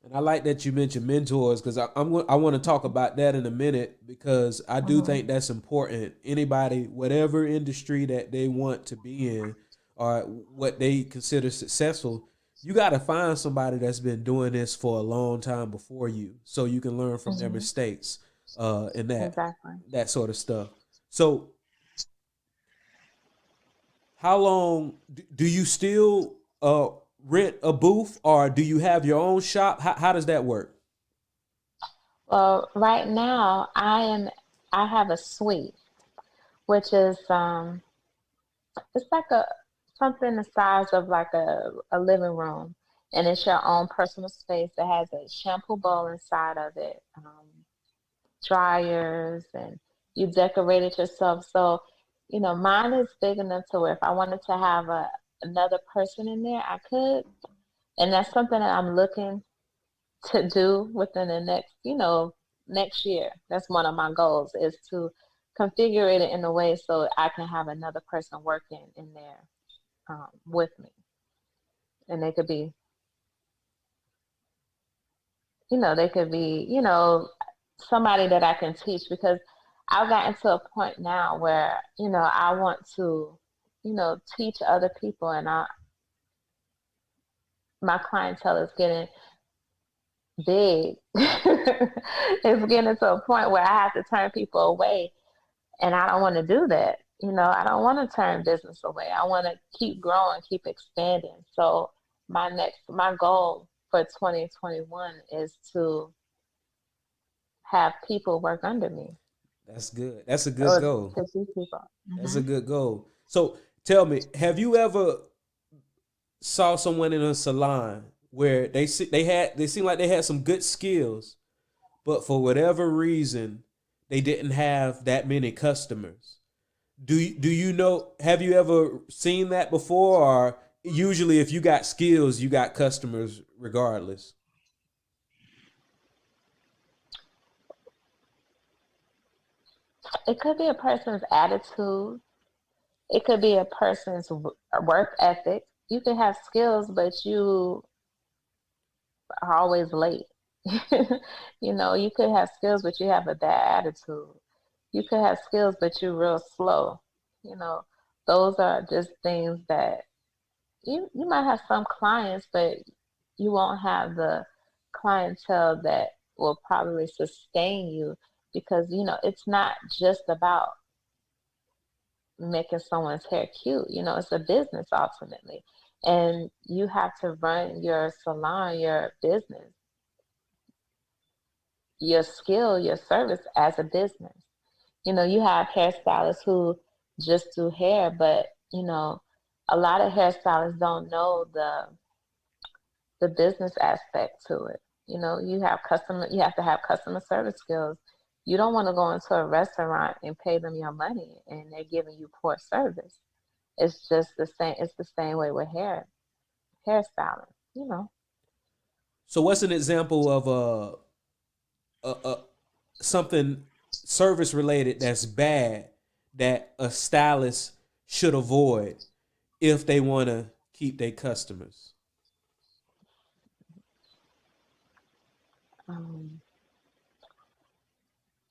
And I like that you mentioned mentors because I want to talk about that in a minute because I do Hmm. think that's important. Anybody, whatever industry that they want to be in or what they consider successful, you got to find somebody that's been doing this for a long time before you, so you can learn from their Hmm. mistakes and Exactly. that sort of stuff. So, how long do you still rent a booth, or do you have your own shop? How does that work? Well, right now I have a suite, which is it's like a something the size of like a living room, and it's your own personal space that has a shampoo bowl inside of it, dryers, and you decorate it yourself. So, mine is big enough to where if I wanted to have another person in there, I could, and that's something that I'm looking to do within the next year. That's one of my goals is to configure it in a way so I can have another person working in there with me, and they could be somebody that I can teach because I've gotten to a point now where I want to teach other people, and my clientele is getting big. It's getting to a point where I have to turn people away. And I don't want to do that. I don't want to turn business away. I want to keep growing, keep expanding. So my goal for 2021 is to have people work under me That's good. That's a good or goal. to teach people. That's a good goal. So tell me, have you ever saw someone in a salon where they seem like they had some good skills, but for whatever reason they didn't have that many customers? Do you know? Have you ever seen that before? Or usually, if you got skills, you got customers regardless. It could be a person's attitude. It could be a person's work ethic. You can have skills, but you are always late. You could have skills, but you have a bad attitude. You could have skills, but you're real slow. You know, those are just things that you might have some clients, but you won't have the clientele that will probably sustain you because it's not just about making someone's hair cute. It's a business ultimately, and you have to run your salon, your business, your skill, your service as a business. You have hairstylists who just do hair, but a lot of hairstylists don't know the business aspect to it. You have to have customer service skills. You don't want to go into a restaurant and pay them your money and they're giving you poor service. It's the same way with hairstyling, you know. So, what's an example of a something service related that's bad that a stylist should avoid if they want to keep their customers? Um,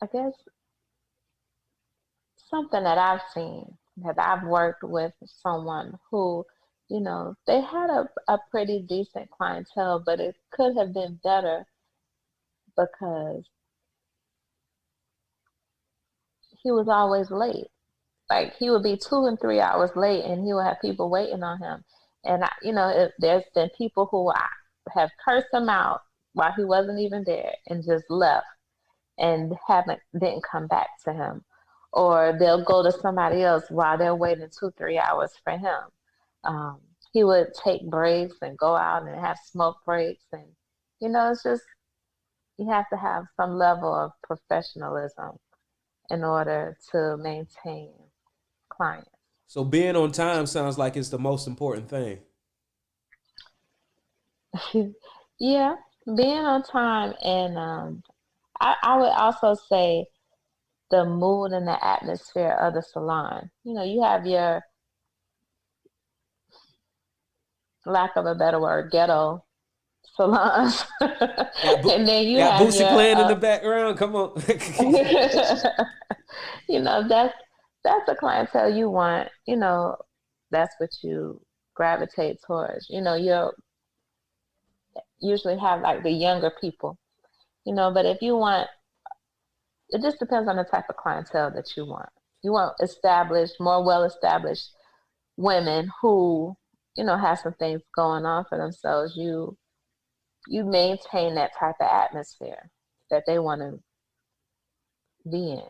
I guess something that I've seen that I've worked with someone who, they had a pretty decent clientele, but it could have been better because he was always late. Like he would be 2 and 3 hours late, and he would have people waiting on him. And there's been people who I have cursed him out while he wasn't even there and just left and haven't didn't come back to him, or they'll go to somebody else while they're waiting 2 3 hours for him. Um, he would take breaks and go out and have smoke breaks, and it's just you have to have some level of professionalism in order to maintain clients. So, being on time sounds like it's the most important thing. Yeah, being on time, and I would also say the mood and the atmosphere of the salon. You have your, lack of a better word, ghetto salons. And then you got have Boosie your playing in the background. Come on. you know, that's the clientele you want, you know, that's what you gravitate towards. You know, you'll usually have like the younger people, you know, but if you want, it just depends on the type of clientele that you want. You want established, more well established women who, you know, have some things going on for themselves. You maintain that type of atmosphere that they want to be in.